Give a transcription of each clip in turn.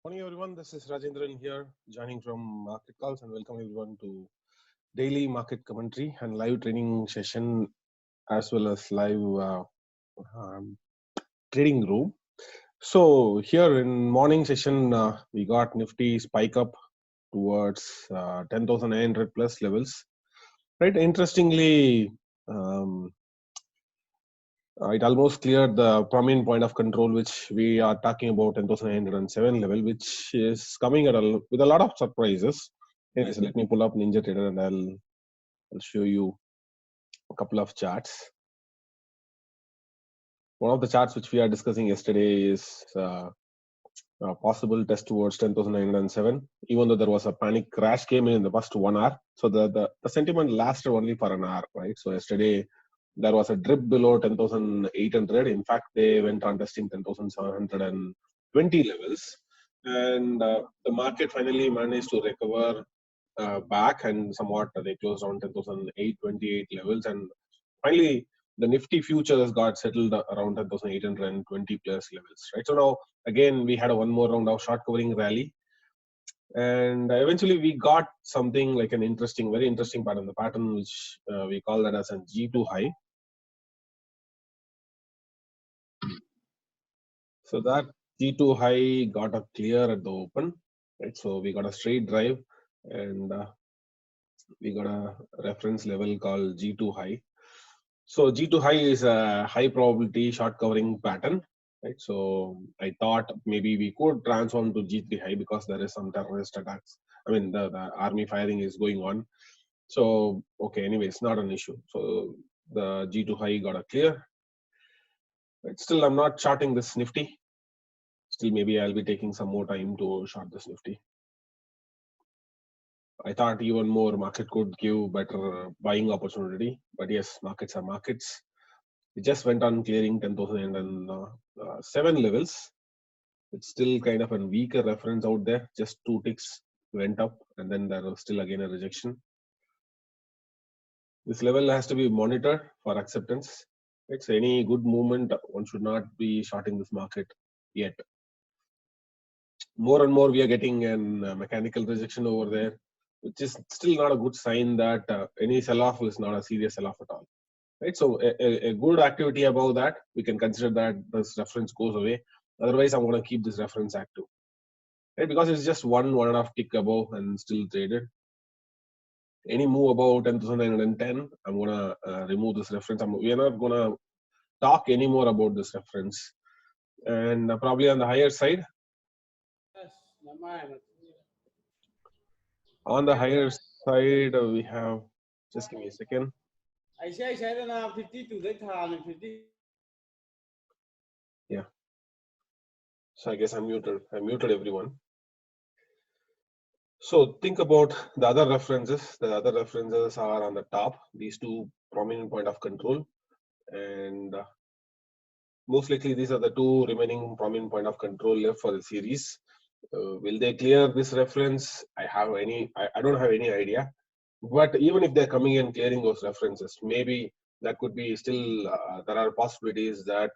Morning everyone, this is Rajendran here, joining from Market Calls, and welcome everyone to daily market commentary and live training session as well as live um, trading room. So here in morning session, we got Nifty spike up towards 10,900 plus levels. Right, interestingly, um, it almost cleared the prominent point of control, which we are talking about 10,907 level, which is coming with a lot of surprises. Anyways, let me pull up Ninja Trader and I'll show you a couple of charts. One of the charts which we are discussing yesterday is a possible test towards 10,907, even though there was a panic crash came in the first 1 hour. So the sentiment lasted only for an hour, right? So yesterday there was a drip below 10,800. In fact, they went on testing 10,720 levels. And the market finally managed to recover back, and somewhat they closed on 10,828 levels. And finally, the Nifty futures got settled around 10,820 plus levels, right? So now, again, we had one more round of short covering rally, and eventually we got something like an interesting, very interesting pattern, the pattern which we call that as a G2 high. So that G2 high got a clear at the open, right? So we got a straight drive, and we got a reference level called G2 high. So G2 high is a high probability short covering pattern, right? So I thought maybe we could transform to G3 high because there is some terrorist attacks. I mean, the army firing is going on. So, okay, anyway, it's not an issue. So the G2 high got a clear. But still, I'm not shorting this Nifty. Still, maybe I'll be taking some more time to short this Nifty. I thought even more market could give better buying opportunity. But yes, markets are markets. It just went on clearing 10,007 levels. It's still kind of a weaker reference out there. Just 2 ticks went up, and then there was still again a rejection. This level has to be monitored for acceptance. It's any good movement, one should not be shorting this market yet. More and more, we are getting an mechanical rejection over there, which is still not a good sign that any sell-off is not a serious sell-off at all. Right, so a good activity above that, we can consider that this reference goes away. Otherwise, I'm going to keep this reference active, right? Because it's just one and a half tick above and still traded. Any move above 10,910, I'm going to remove this reference. We are not going to talk anymore about this reference. And probably on the higher side, on the higher side, we have, just give me a second. Yeah. So I guess I muted everyone. So think about the other references. The other references are on the top, these two prominent point of control. And most likely these are the two remaining prominent point of control left for the series. Will they clear this reference? I don't have any idea. But even if they're coming and clearing those references, maybe that could be still, there are possibilities that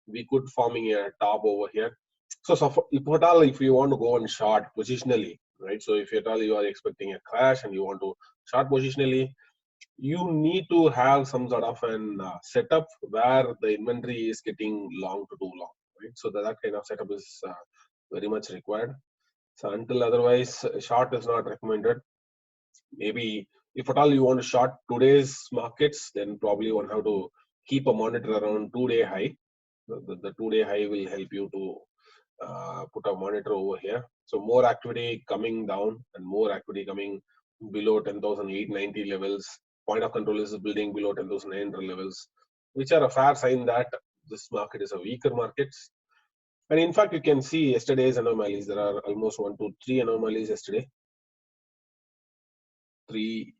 we could forming a top over here. So if at all, if you want to go on short positionally, right? So if at all you are expecting a crash and you want to short positionally, you need to have some sort of an setup where the inventory is getting long to too long, right? So that kind of setup is very much required. So until otherwise, short is not recommended. Maybe if at all you want to short today's markets, then probably one have to keep a monitor around 2-day high. The 2-day high will help you to put a monitor over here. So more activity coming down and more activity coming below 10,890 levels. Point of control is building below 10,900 levels, which are a fair sign that this market is a weaker market. And in fact, you can see yesterday's anomalies. There are almost 1, 2, 3 anomalies yesterday. In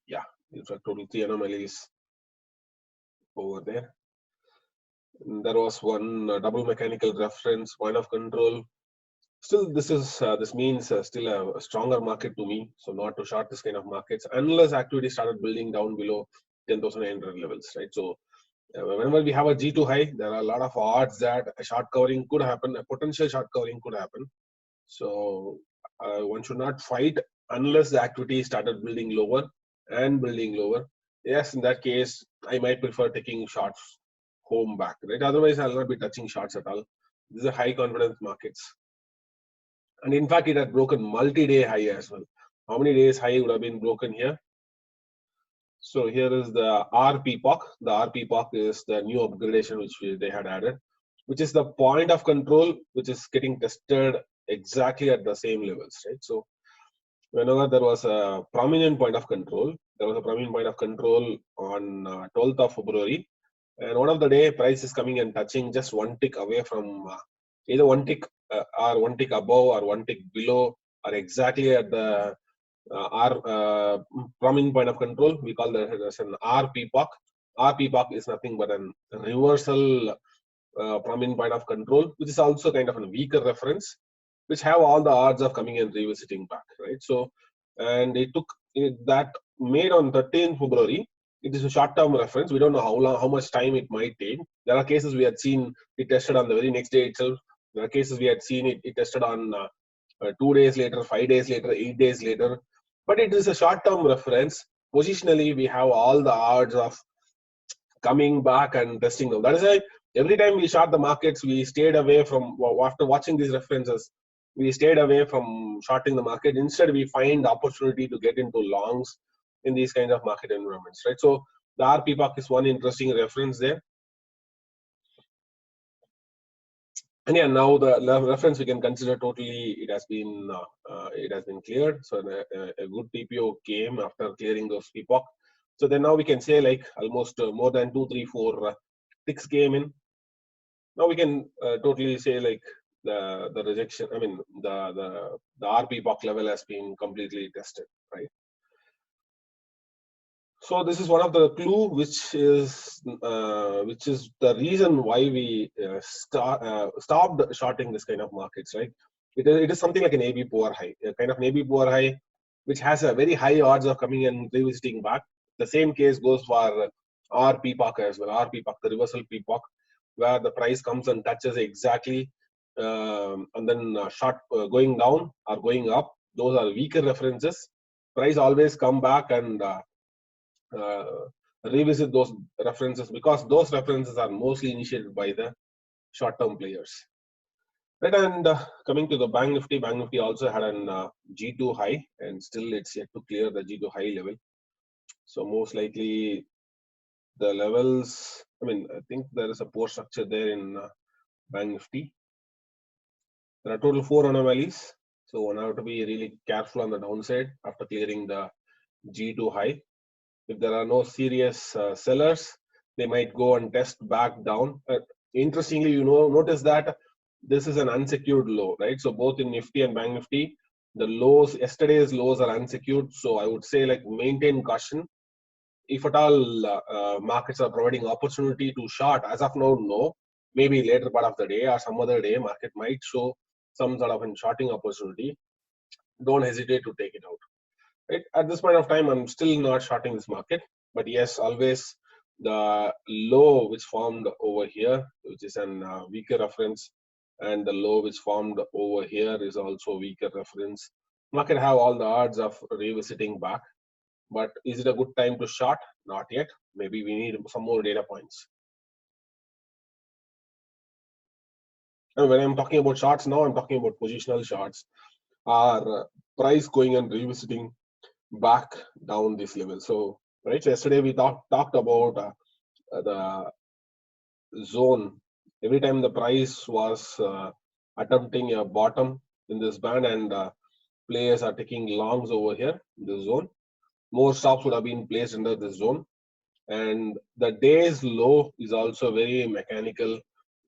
fact, total 3 anomalies over there. And there was one double mechanical reference point of control. Still, this means still a stronger market to me. So not to short this kind of markets unless activity started building down below 10,900 levels, right? So whenever we have a G2 high, there are a lot of odds that a short covering could happen, a potential short covering could happen. So one should not fight unless the activity started building lower and building lower. Yes, in that case, I might prefer taking shots home back, right? Otherwise, I'll not be touching shots at all. These are high confidence markets. And in fact, it had broken multi-day high as well. How many days high would have been broken here? So here is the RPPOC. The RPPOC is the new upgradation which they had added, which is the point of control which is getting tested exactly at the same levels, right? So whenever there was a prominent point of control, there was a prominent point of control on 12th of February, and one of the day price is coming and touching just one tick away from either one tick or one tick above or one tick below or exactly at the our prominent point of control. We call that as an RPPOC. RPPOC is nothing but a reversal prominent point of control, which is also kind of a weaker reference, which have all the odds of coming and revisiting back, right? So, and it took that made on 13th February. It is a short-term reference. We don't know how long, how much time it might take. There are cases we had seen it tested on the very next day itself. There are cases we had seen it tested on 2 days later, 5 days later, 8 days later. But it is a short-term reference. Positionally, we have all the odds of coming back and testing them. That is why every time we short the markets, we stayed away from, after watching these references, we stayed away from shorting the market. Instead, we find opportunity to get into longs in these kind of market environments, right? So the RPPOC is one interesting reference there. And yeah, now the reference we can consider totally it has been cleared. So a good TPO came after clearing those PPOC. So then now we can say like almost more than 2, 3, 4 ticks came in. Now we can totally say like the rejection. I mean the RPPOC level has been completely tested, right? So this is one of the clue, which is the reason why we stopped shorting this kind of markets, right? It is something like an AB poor high, a kind of an AB poor high, which has a very high odds of coming and revisiting back. The same case goes for RPPOC as well. RPPOC, the reversal PPOC, where the price comes and touches exactly, and then short going down or going up. Those are weaker references. Price always come back and uh, revisit those references because those references are mostly initiated by the short-term players. Right, and coming to the Bank Nifty also had an G2 high, and still it's yet to clear the G2 high level. So most likely the levels. I mean, I think there is a poor structure there in Bank Nifty. There are total 4 anomalies, so one have to be really careful on the downside after clearing the G2 high. If there are no serious sellers, they might go and test back down. Interestingly, notice that this is an unsecured low, right? So both in Nifty and Bank Nifty, the lows, yesterday's lows are unsecured. So I would say like maintain caution. If at all markets are providing opportunity to short, as of now, no. Maybe later part of the day or some other day, market might show some sort of a shorting opportunity. Don't hesitate to take it out. Right? At this point of time, I'm still not shorting this market, but yes, always the low which formed over here, which is an weaker reference, and the low which formed over here is also weaker reference. Market have all the odds of revisiting back, but is it a good time to short? Not yet. Maybe we need some more data points. And when I'm talking about shorts now, I'm talking about positional shorts. Are price going and revisiting back down this level? So right, so yesterday we talked about the zone. Every time the price was attempting a bottom in this band, and players are taking longs over here in the zone, more stops would have been placed under this zone. And the day's low is also very mechanical.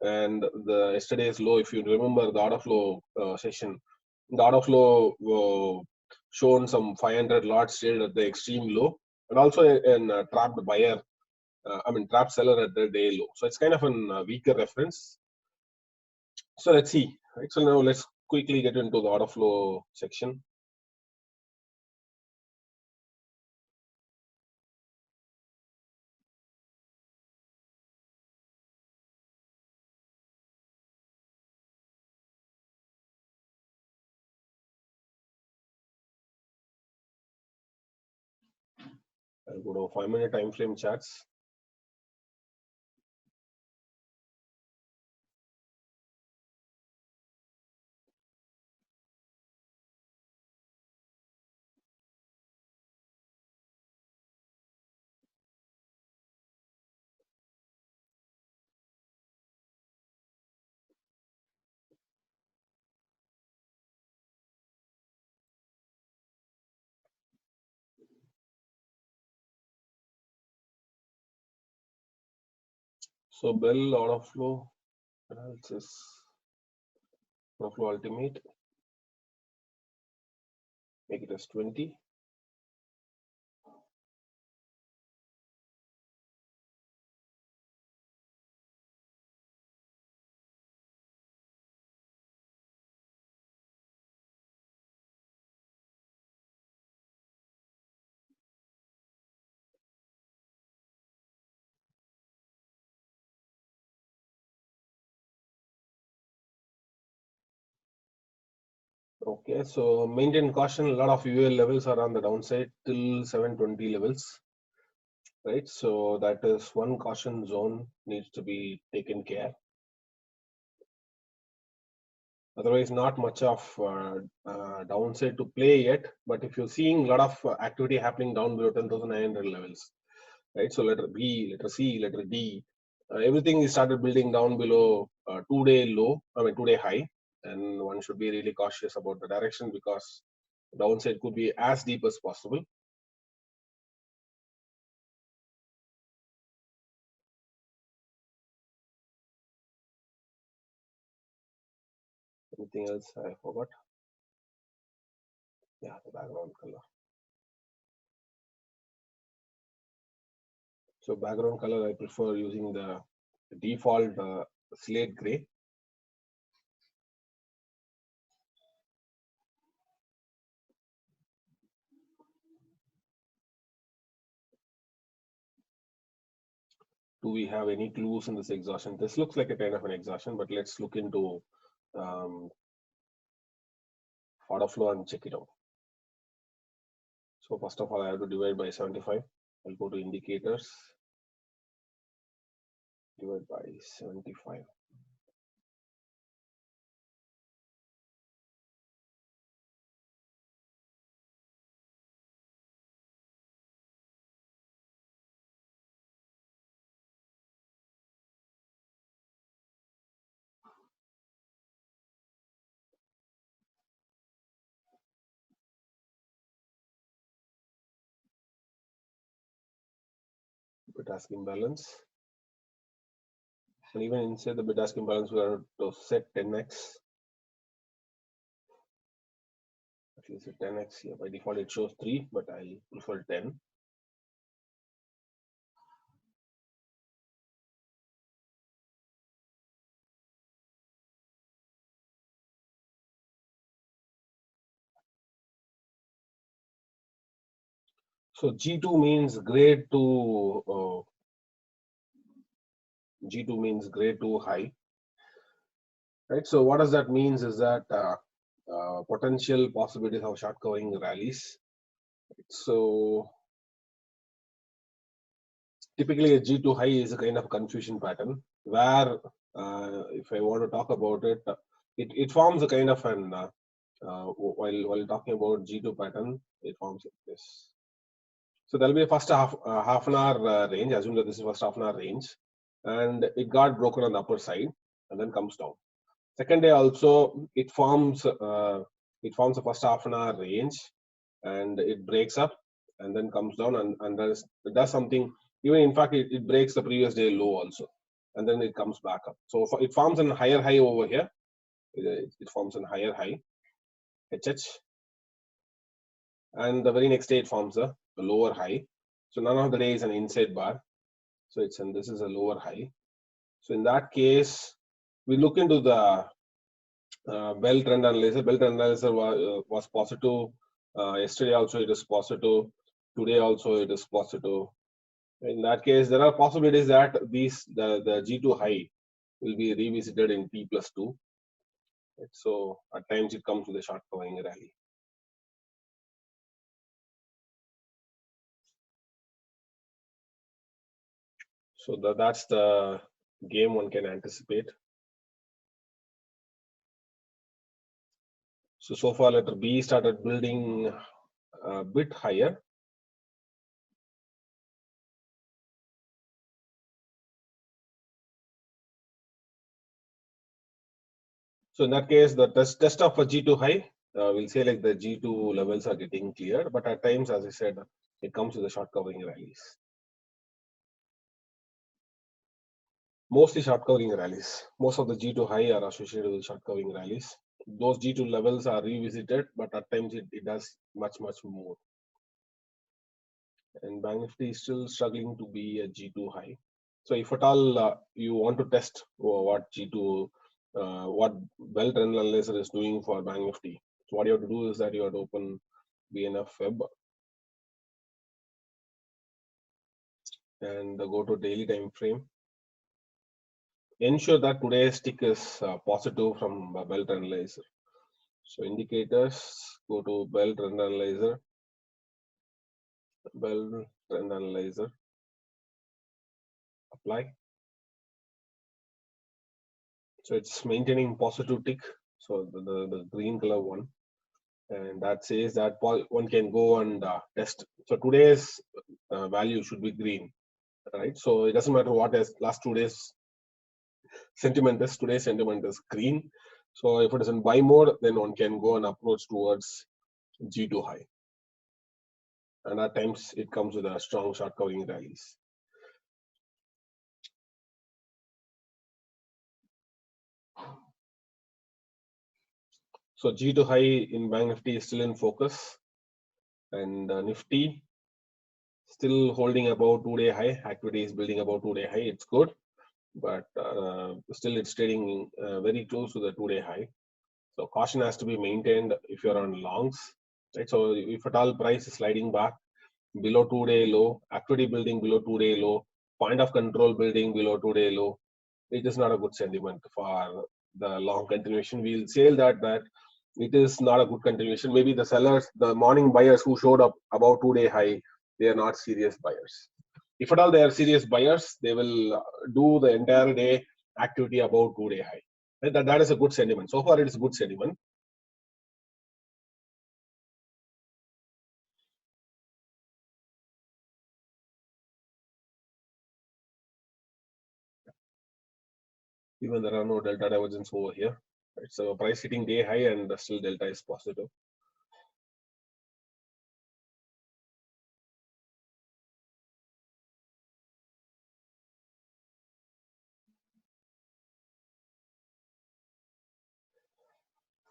And the yesterday's low, if you remember the order flow session, the order flow shown some 500 lots traded at the extreme low, and also a trapped buyer, trapped seller at the day low. So it's kind of a weaker reference. So let's see. Right. So now let's quickly get into the order flow section. I'll go to 5-minute time frame charts. So Bell order flow analysis, order flow ultimate, make it as 20. Okay, so maintain caution. A lot of UL levels are on the downside till 720 levels, right? So that is one caution zone needs to be taken care. Otherwise, not much of downside to play yet. But if you're seeing a lot of activity happening down below 10,900 levels, right? So letter B, letter C, letter D, everything is started building down below 2-day low, I mean 2-day high, and one should be really cautious about the direction because downside could be as deep as possible. Anything else I forgot? Yeah, the background color. So background color, I prefer using the default slate gray. Do we have any clues in this exhaustion? This looks like a kind of an exhaustion, but let's look into order flow and check it out. So first of all, I have to divide by 75. I'll go to indicators, divide by 75. Bid-ask imbalance. And even inside the bid-ask imbalance, we are to set 10x. At least 10x here. By default, it shows 3, but I prefer 10. So G2 means grade to G2 means grade to high, right? So what does that means is that potential possibilities of short covering rallies. So typically a G2 high is a kind of confusion pattern where if I want to talk about it, it forms a kind of an while talking about G2 pattern, it forms like this. So there'll be a first half an hour range. Assume that this is first half an hour range, and it got broken on the upper side and then comes down. Second day also it forms a first half an hour range, and it breaks up and then comes down and does something. Even in fact, it breaks the previous day low also, and then it comes back up. So it forms a higher high over here. It forms a higher high, HH, and the very next day it forms a lower high. So none of the day is an inside bar. So this is a lower high. So in that case, we look into the Bell trend analyzer. Bell trend analyzer was positive. Yesterday also it is positive. Today also it is positive. In that case, there are possibilities that the G2 high will be revisited in T+2. Right? So at times it comes with a short covering rally. So that's the game one can anticipate. So far letter B started building a bit higher. So in that case, the test of a G2 high, we'll say like the G2 levels are getting cleared, but at times, as I said, it comes with the short covering rallies. Mostly short covering rallies. Most of the G2 high are associated with short covering rallies. Those G2 levels are revisited, but at times it does much more. And Bank Nifty is still struggling to be a G2 high. So if at all you want to test what G2, what Bell Trend Analyzer is doing for Bank Nifty, so what you have to do is that you have to open BNF Web and go to daily time frame. Ensure that today's tick is positive from Bell Trend Analyzer. So indicators, go to Bell Trend Analyzer, Bell Trend Analyzer, apply. So it's maintaining positive tick. So the green color one, and that says that one can go and test. So today's value should be green, right? So it doesn't matter what is last 2 days sentiment is. Today's sentiment is green. So if it is in buy mode, then one can go and approach towards G2 high. And at times it comes with a strong short covering rallies. So G2 high in Bank Nifty is still in focus, and Nifty still holding above 2-day high. Activity is building above 2-day high. It's good, but still it's trading very close to the 2-day high. So caution has to be maintained if you're on longs, right? So if at all price is sliding back below 2-day low, activity building below 2-day low, point of control building below 2-day low, it is not a good sentiment for the long continuation. We'll say that it is not a good continuation. Maybe the sellers, the morning buyers who showed up about 2-day high, they are not serious buyers. If at all they are serious buyers, they will do the entire day activity about 2-day high. And that is a good sentiment. So far, it is good sentiment. Even there are no delta divergence over here. Right? So price hitting day high and still delta is positive.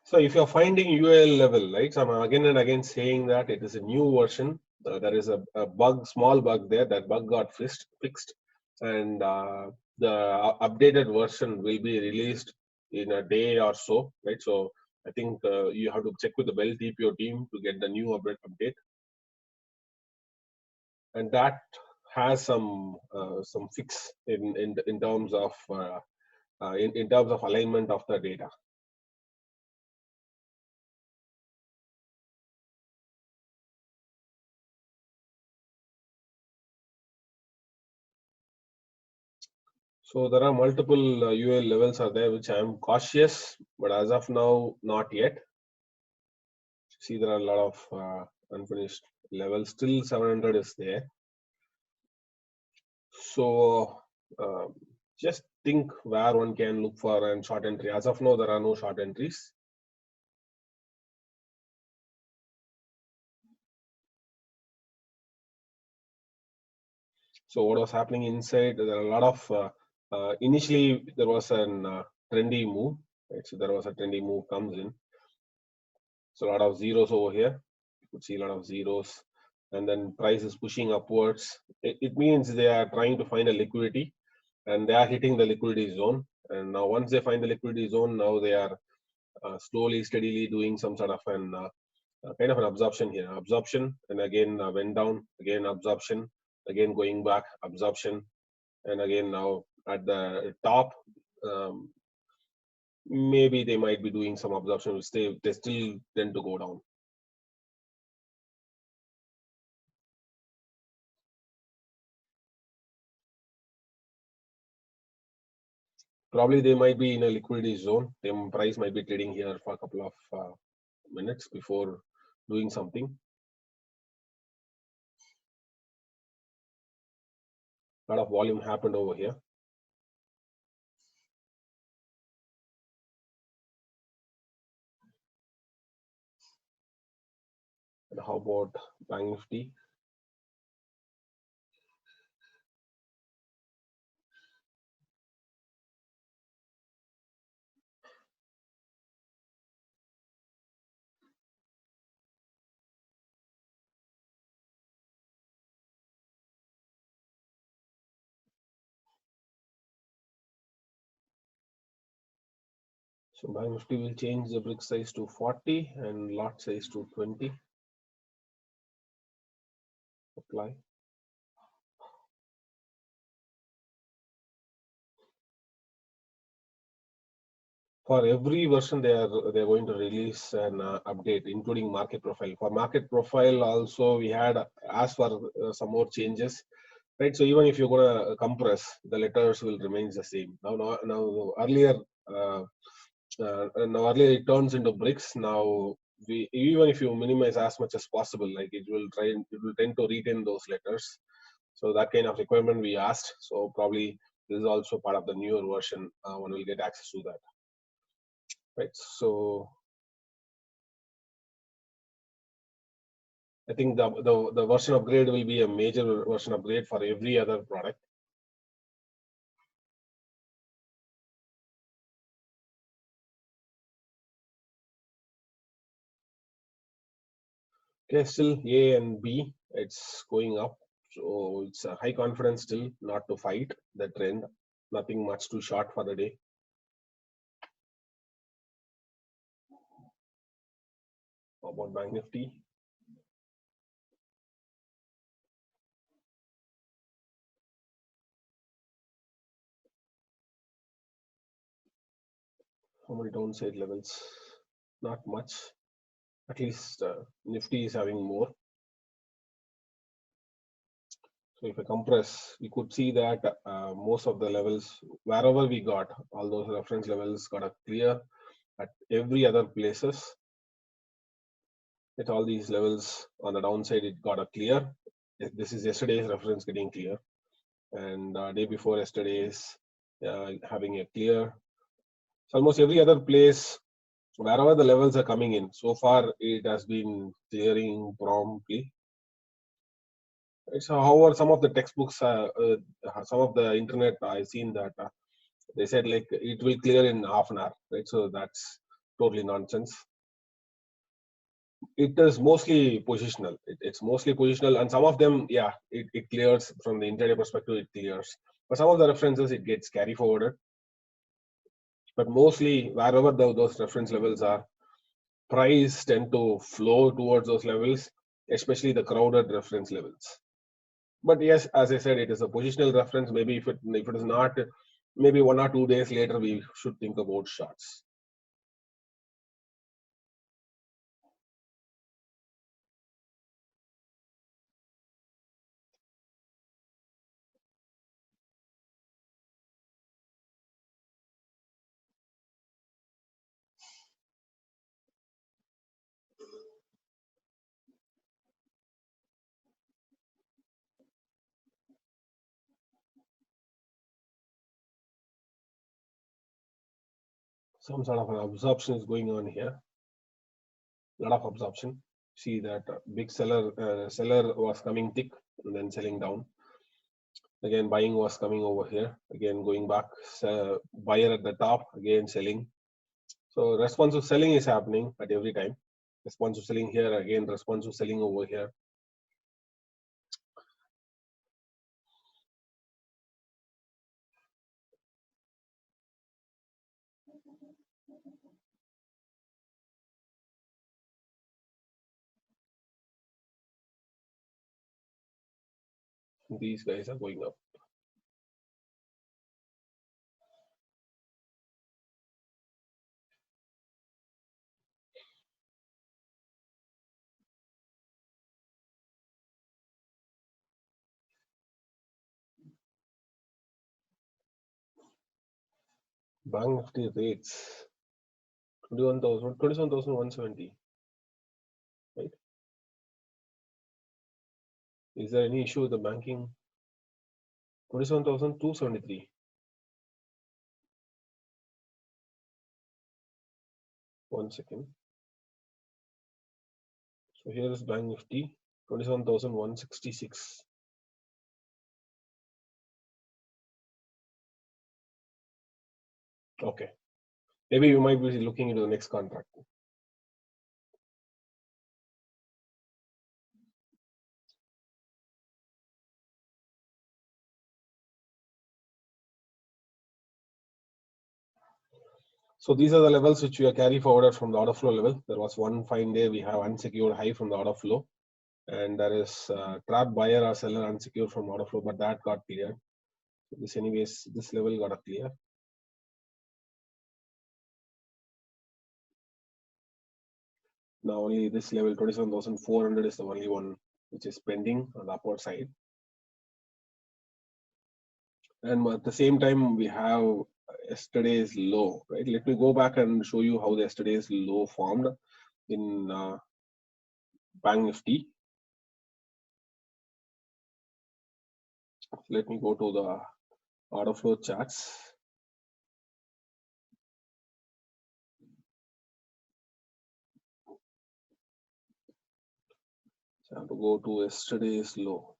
So if you're finding UL level, right? So I'm again and again saying that it is a new version. There is a bug, small bug there. That bug got fixed, and the updated version will be released in a day or so, right? So I think you have to check with the Bell TPO team to get the new update, and that has some fix in terms of in terms of alignment of the data. So there are multiple UL levels are there, which I am cautious, but as of now, not yet. See, there are a lot of unfinished levels. Still 700 is there. So just think where one can look for a short entry. As of now, there are no short entries. So what was happening inside? There are a lot of initially there was an trendy move. Right? So there was a trendy move comes in. So a lot of zeros over here. You could see a lot of zeros, and then price is pushing upwards. It means they are trying to find a liquidity, and they are hitting the liquidity zone. And now once they find the liquidity zone, now they are slowly, steadily doing some sort of an kind of an absorption here. Absorption, and again went down. Again absorption. Again going back. Absorption, and again now at the top. Maybe they might be doing some absorption, which they still tend to go down. Probably they might be in a liquidity zone. Their price might be trading here for a couple of minutes before doing something. A lot of volume happened over here. And how about Bank Nifty? So Bank Nifty will change the brick size to 40 and lot size to 20. Apply. For every version they're going to release an update including market profile. For market profile also we had asked for some more changes, right? So even if you're going to compress, the letters will remain the same. Now earlier uh, now earlier it turns into bricks. Now we, even if you minimize as much as possible, like it will tend to retain those letters. So that kind of requirement we asked. So probably this is also part of the newer version. One will get access to that, right? So I think the version upgrade will be a major version upgrade for every other product. Okay, still A and B, it's going up. So it's a high confidence still not to fight the trend. Nothing much too short for the day. How about Bank Nifty? How many downside levels? Not much. At least Nifty is having more. So if I compress, we could see that most of the levels, wherever we got, all those reference levels got a clear at every other places. At all these levels on the downside, it got a clear. This is yesterday's reference getting clear, and day before yesterday's having a clear. So almost every other place, wherever the levels are coming in, so far it has been clearing promptly. So, however, some of the textbooks, some of the internet, I've seen that they said like it will clear in half an hour, right? So that's totally nonsense. It is mostly positional. It's mostly positional, and some of them, yeah, it clears from the intraday perspective. It clears, but some of the references it gets carry forwarded. But mostly, wherever those reference levels are, price tend to flow towards those levels, especially the crowded reference levels. But yes, as I said, it is a positional reference. Maybe if it is not, maybe 1 or 2 days later we should think about shorts. Some sort of an absorption is going on here. A lot of absorption. See that big seller was coming thick and then selling down. Again, buying was coming over here. Again, going back. Buyer at the top. Again, selling. So responsive selling is happening at every time. Responsive selling here. Again, responsive selling over here. These guys are going up. Bank Nifty rates 27,170. Right? Is there any issue with the banking? 27,273. One second. So here is Bank Nifty 27,166. Okay. Maybe you might be looking into the next contract. So these are the levels which we are carry forwarded from the order flow level. There was one fine day we have unsecured high from the order flow, and there is trap buyer or seller unsecured from order flow, but that got cleared. This anyways, this level got a clear. Now only this level 27,400 is the only one which is pending on the upward side. And at the same time, we have yesterday's low, right? Let me go back and show you how the yesterday's low formed in Bank Nifty. Let me go to the order flow charts. So I have to go to yesterday's low.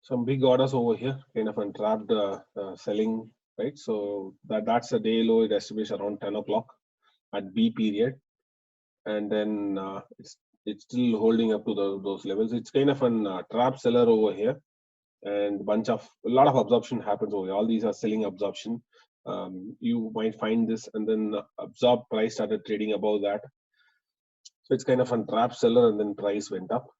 Some big orders over here, kind of entrapped selling, right? So that's a day low. It established around 10 o'clock at B period, and then it's still holding up to those levels. It's kind of an trap seller over here, and a lot of absorption happens over here. All these are selling absorption. You might find this, and then absorb price started trading above that. So it's kind of a trap seller, and then price went up.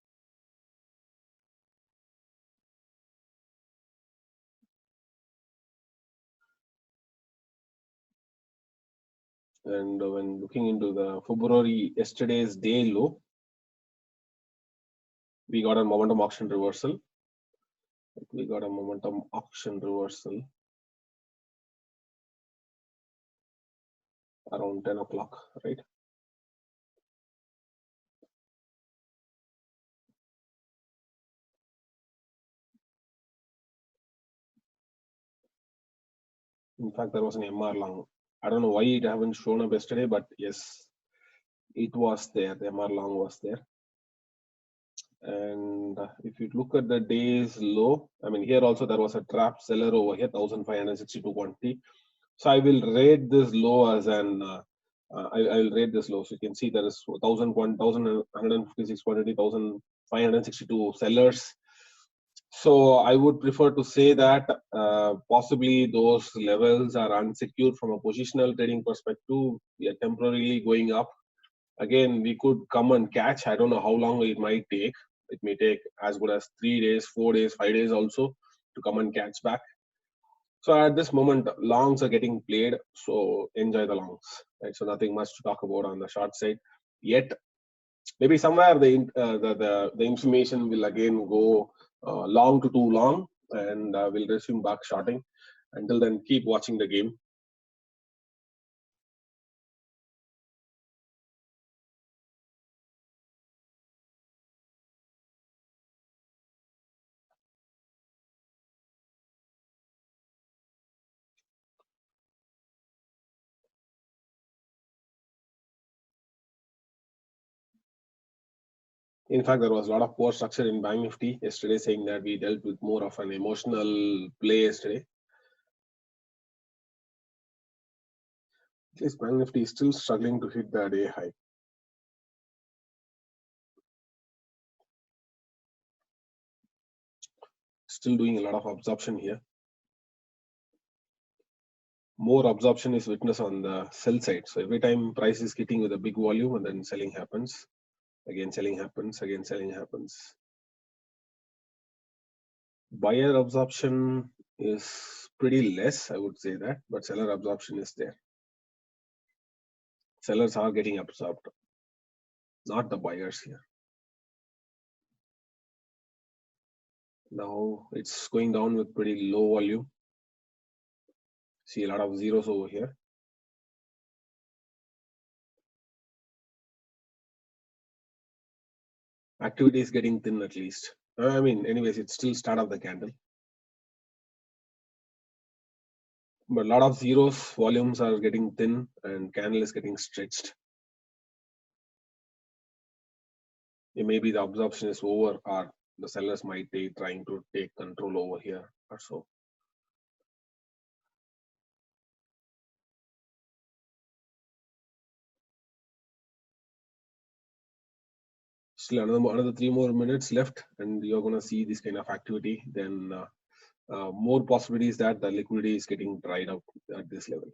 And when looking into the February yesterday's day low, we got a momentum auction reversal. Around 10 o'clock, right? In fact, there was an MR long. I don't know why it haven't shown up yesterday, but yes, it was there. The MR long was there. And if you look at the day's low, I mean, here also there was a trap seller over here, 1,562 quantity. So I will rate this low as an, I will rate this low. So you can see there is 1,156 quantity, 1,562 sellers. So I would prefer to say that possibly those levels are unsecured from a positional trading perspective. We are temporarily going up. Again, we could come and catch. I don't know how long it might take. It may take as good as 3 days, 4 days, 5 days also to come and catch back. So at this moment, longs are getting played. So enjoy the longs. Right. So nothing much to talk about on the short side yet. Maybe somewhere the information will again go long to too long, and we'll resume back shorting. Until then, keep watching the game. In fact, there was a lot of poor structure in Bank Nifty yesterday, saying that we dealt with more of an emotional play yesterday. At least Bank Nifty is still struggling to hit the day high. Still doing a lot of absorption here. More absorption is witnessed on the sell side. So every time price is hitting with a big volume, and then selling happens. Again selling happens, again selling happens. Buyer absorption is pretty less, I would say that, but seller absorption is there. Sellers are getting absorbed, not the buyers here. Now it's going down with pretty low volume. See a lot of zeros over here. Activity is getting thin at least. I mean, anyways, it's still start of the candle. But a lot of zeros, volumes are getting thin and candle is getting stretched. Maybe the absorption is over or the sellers might be trying to take control over here or so. Still another 3 more minutes left and you're going to see this kind of activity. Then more possibilities that the liquidity is getting dried up at this level.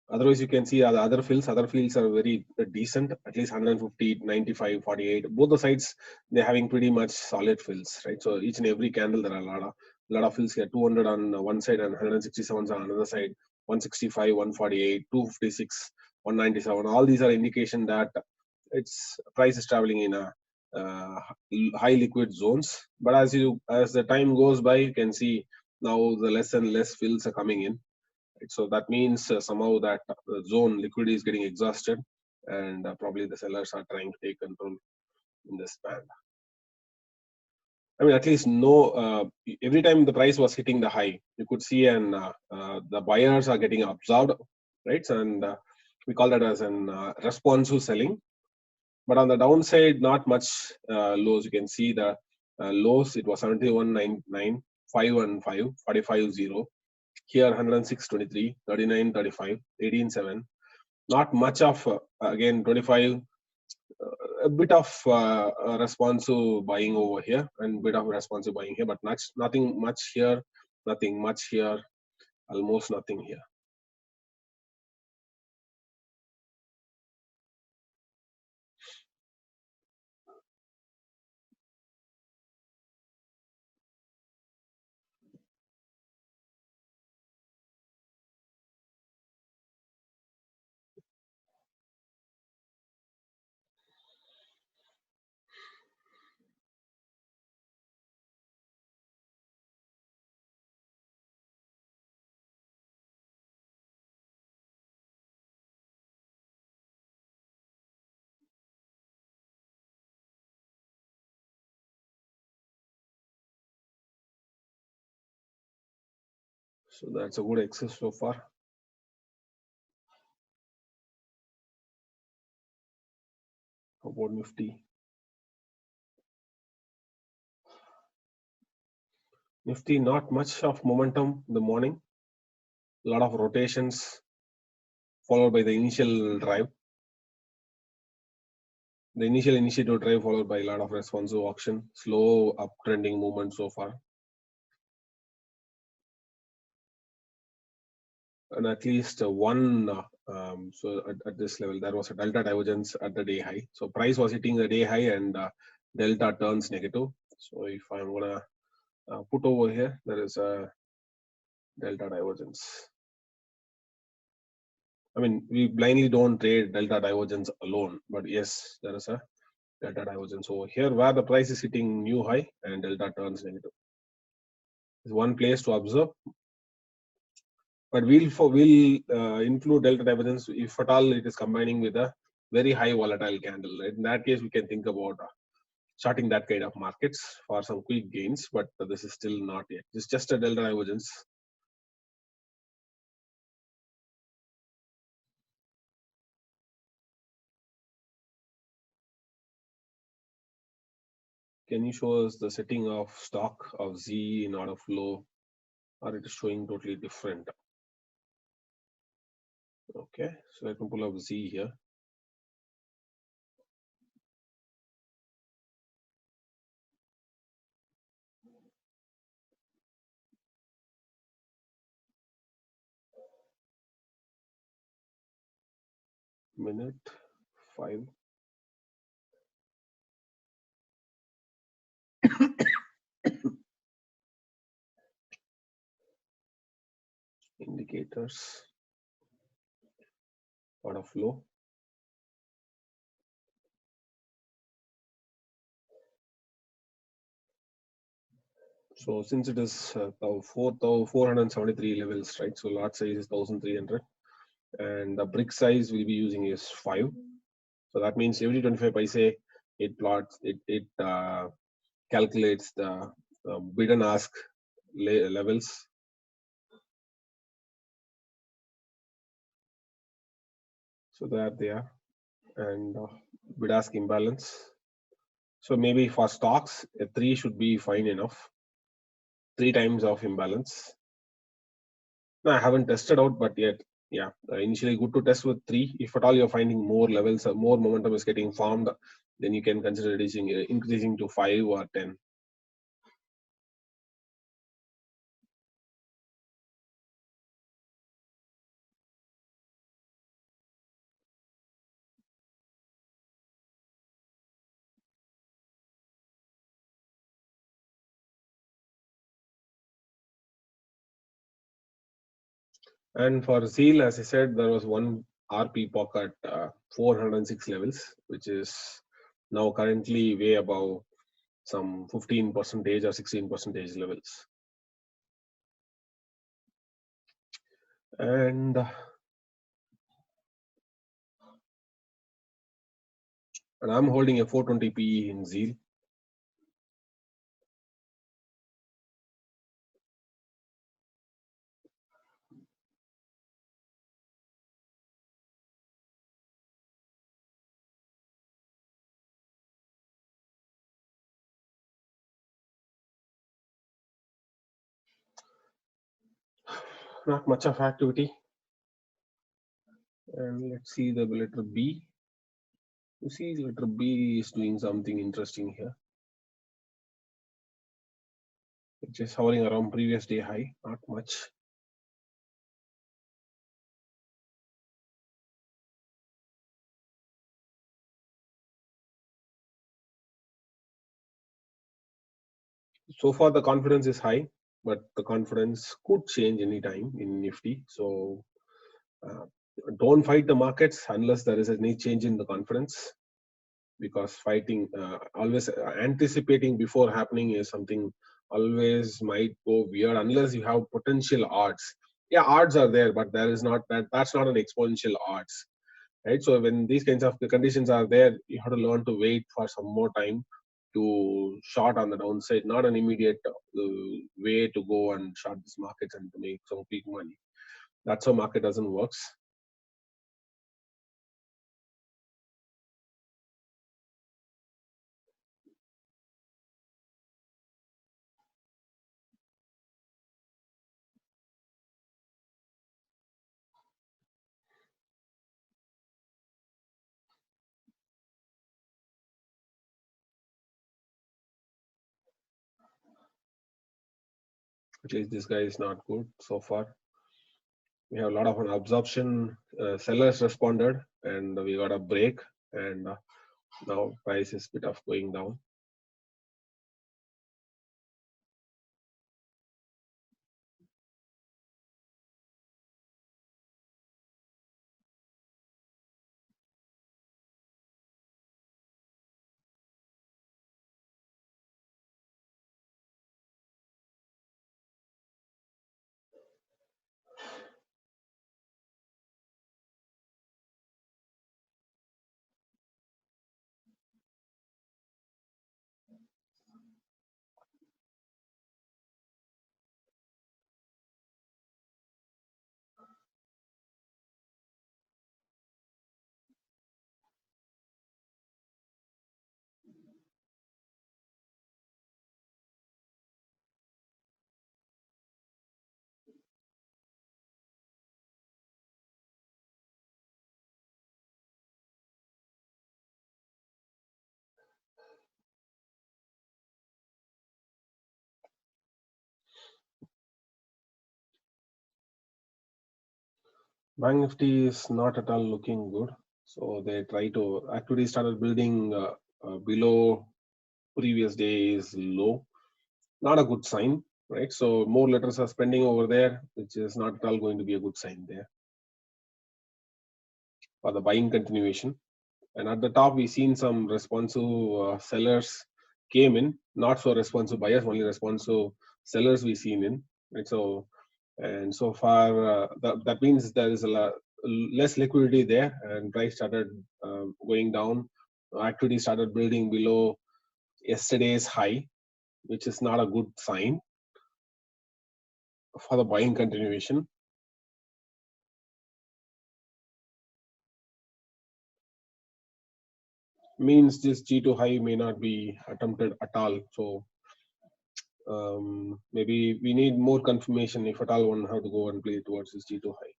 Otherwise, you can see the other fields. Other fields are very decent, at least 150, 95, 48. Both the sides, they're having pretty much solid fills, right? So each and every candle, there are a lot of fills here. 200 on one side and 167 on another side. 165, 148, 256, 197. All these are indication that its price is traveling in a high liquid zones. But as the time goes by, you can see now the less and less fills are coming in. Right? So that means somehow that zone liquidity is getting exhausted, and probably the sellers are trying to take control in this band. I mean, at least no. Every time the price was hitting the high, you could see, and the buyers are getting absorbed, right? And we call that as an responsive selling. But on the downside, not much lows. You can see the lows. It was 71.99, 515, 45.0. Here 106.23, 39.35, 18.7. Not much of again 25. A bit of responsive buying over here and bit of responsive buying here, but nothing much here, nothing much here, almost nothing here. So that's a good excess so far. How about Nifty? Nifty, not much of momentum in the morning. A lot of rotations followed by the initial drive. The initial initiative drive followed by a lot of responsive auction. Slow uptrending movement so far. And at least one so at this level there was a delta divergence at the day high, so price was hitting the day high and delta turns negative. So if I'm gonna put over here, there is a delta divergence. I mean, we blindly don't trade delta divergence alone, but yes, there is a delta divergence over here where the price is hitting new high and delta turns negative. Is one place to observe. But we'll include delta divergence if at all it is combining with a very high volatile candle. Right? In that case, we can think about starting that kind of markets for some quick gains. But this is still not yet. It's just a delta divergence. Can you show us the setting of stock of Z in order flow, or it is showing totally different? Okay, so I can pull up Z here. minute 5. Indicators, order flow. So since it is 473 levels, right? So lot size is 1300, and the brick size we'll be using is 5. So that means every 25 paise it plots it calculates the bid and ask levels. So there they are, and bid ask imbalance. So maybe for stocks, a 3 should be fine enough. 3 times of imbalance. No, I haven't tested out, but yet, yeah, initially good to test with 3. If at all you're finding more levels, more momentum is getting formed, then you can consider increasing to 5 or 10. And for Zeal, as I said, there was one RP pocket 406 levels, which is now currently way above some 15% or 16% levels. And I'm holding a 420 PE in Zeal. Not much of activity. And let's see the letter B. You see, letter B is doing something interesting here. It's just hovering around previous day high, not much. So far, the confidence is high, but the confidence could change anytime in Nifty. So uh, don't fight the markets unless there is any change in the confidence, because fighting, always anticipating before happening is something always might go weird unless you have potential odds. Yeah, odds are there, but there is not that's not an exponential odds, right? So when these kinds of the conditions are there, you have to learn to wait for some more time to short on the downside, not an immediate way to go and short this market and to make some big money. That's how market doesn't works. At least this guy is not good so far. We have a lot of an absorption. Sellers responded, and we got a break, and now price is bit of going down. Bank Nifty is not at all looking good. So they try to activity started building below previous day's low. Not a good sign, right? So more letters are spending over there, which is not at all going to be a good sign there for the buying continuation. And at the top, we've seen some responsive sellers came in, not so responsive buyers, only responsive sellers we've seen in, right? So, and so far, that means there is less liquidity there, and price started going down. Activity started building below yesterday's high, which is not a good sign for the buying continuation. Means this G2 high may not be attempted at all. So maybe we need more confirmation if at all one have to go and play towards this G2 high.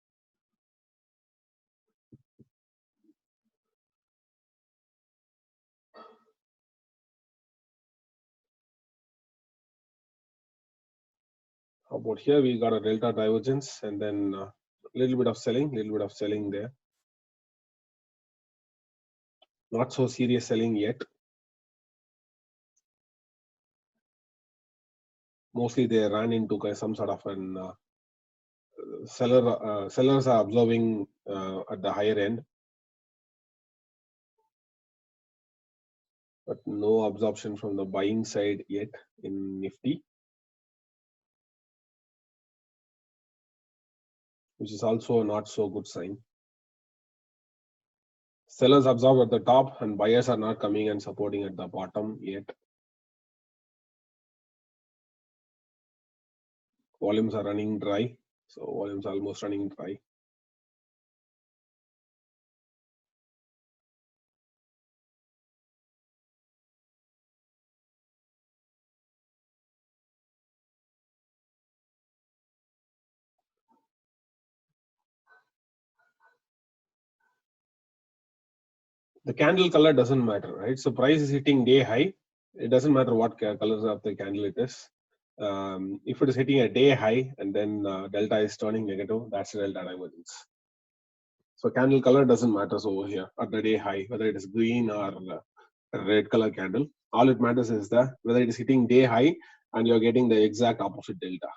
How about here? We got a delta divergence and then a little bit of selling there. Not so serious selling yet. Mostly they ran into some sort of an sellers are observing at the higher end, but no absorption from the buying side yet in Nifty, which is also a not so good sign. Sellers absorb at the top and buyers are not coming and supporting at the bottom yet. Volumes are running dry, so volumes are almost running dry. The candle color doesn't matter, right? So price is hitting day high. It doesn't matter what colors of the candle it is. If it is hitting a day high and then delta is turning negative, that's a delta divergence. So candle color doesn't matter over here at the day high, whether it is green or a red color candle. All it matters is that whether it is hitting day high and you're getting the exact opposite delta.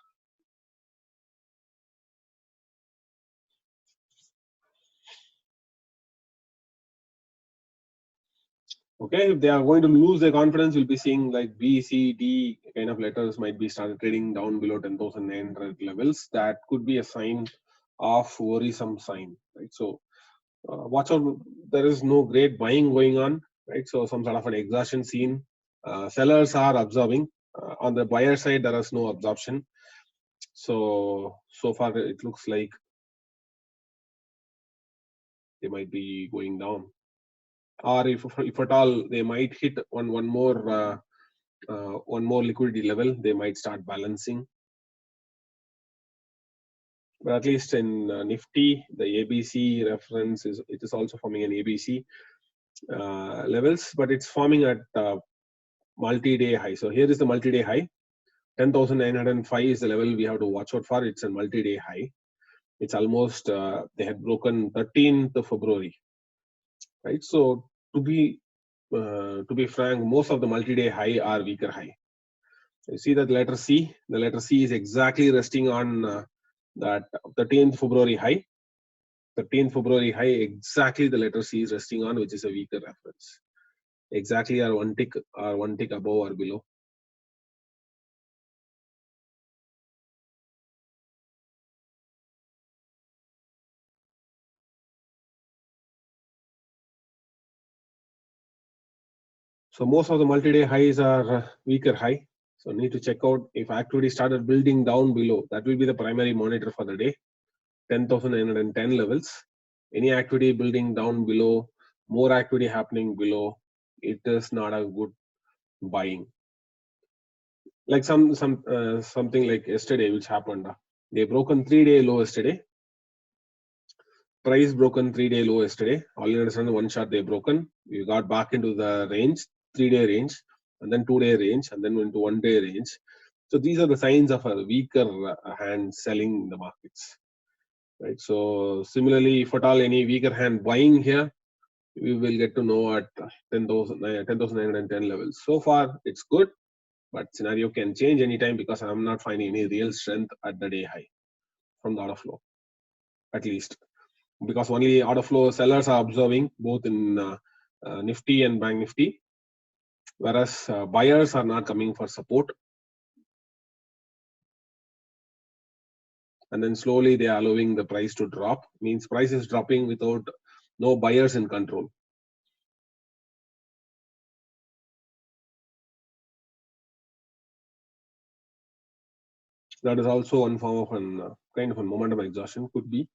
Okay, if they are going to lose their confidence, you'll be seeing like B, C, D kind of letters might be started trading down below 10,900 levels. That could be a sign of worrisome sign, right? So watch out. There is no great buying going on, right? So some sort of an exhaustion scene. Sellers are observing. On the buyer side, there is no absorption. So far it looks like they might be going down, or if at all they might hit one more liquidity level, they might start balancing. But at least in Nifty, the ABC reference is also forming an ABC levels, but it's forming at multi-day high. So here is the multi-day high. 10,905 is the level we have to watch out for. It's a multi-day high. It's almost they had broken 13th of February, right? So to be frank, most of the multi-day high are weaker high. You see that letter C. The letter C is exactly resting on that 13th February high. 13th February high, exactly the letter C is resting on, which is a weaker reference. Exactly or one tick above or below. So most of the multi-day highs are weaker high. So need to check out if activity started building down below. That will be the primary monitor for the day. 10,910 levels. Any activity building down below, more activity happening below, it is not a good buying. Like something like yesterday, which happened. They broken 3-day low yesterday. Price broken 3-day low yesterday. All in a sudden, one shot they broken. We got back into the range, 3-day range, and then 2-day range, and then into 1-day range. So these are the signs of a weaker hand selling in the markets, right? So similarly, if at all any weaker hand buying here, we will get to know at 10,910 levels. So far, it's good, but scenario can change anytime because I'm not finding any real strength at the day high from the order flow, at least. Because only order flow sellers are observing both in Nifty and Bank Nifty, whereas buyers are not coming for support. And then slowly they are allowing the price to drop, means price is dropping without no buyers in control. That is also one form of an kind of a momentum exhaustion, could be.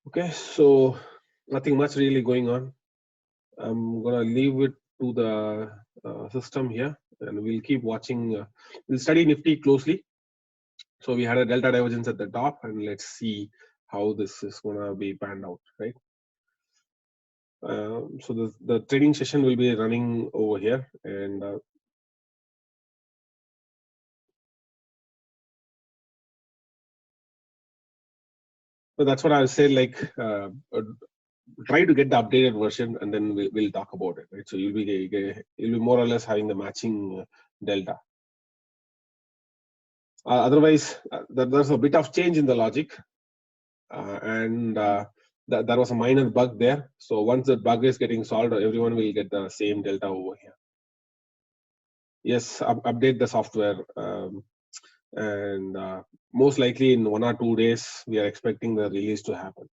Okay, so nothing much really going on. I'm gonna leave it to the system here, and we'll keep watching. We'll study Nifty closely. So we had a delta divergence at the top, and let's see how this is gonna be panned out, right? So the trading session will be running over here, and so that's what I'll say. Like, try to get the updated version, and then we'll talk about it, right? So you'll be more or less having the matching delta. Otherwise, there's a bit of change in the logic, and there was a minor bug there. So once that bug is getting solved, everyone will get the same delta over here. Yes, update the software, and most likely in 1 or 2 days, we are expecting the release to happen.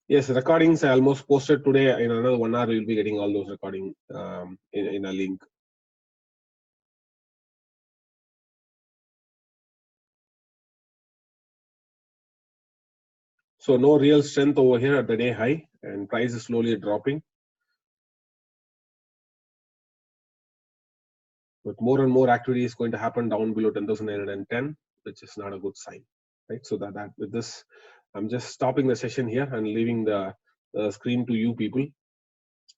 Yes, recordings I almost posted today. In another 1 hour, you'll be getting all those recording in a link. So no real strength over here at the day high, and price is slowly dropping. But more and more activity is going to happen down below 10,910, which is not a good sign, right? So that with this, I'm just stopping the session here and leaving the screen to you people.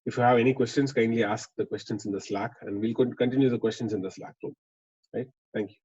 If you have any questions, kindly ask the questions in the Slack, and we'll continue the questions in the Slack room, right? Thank you.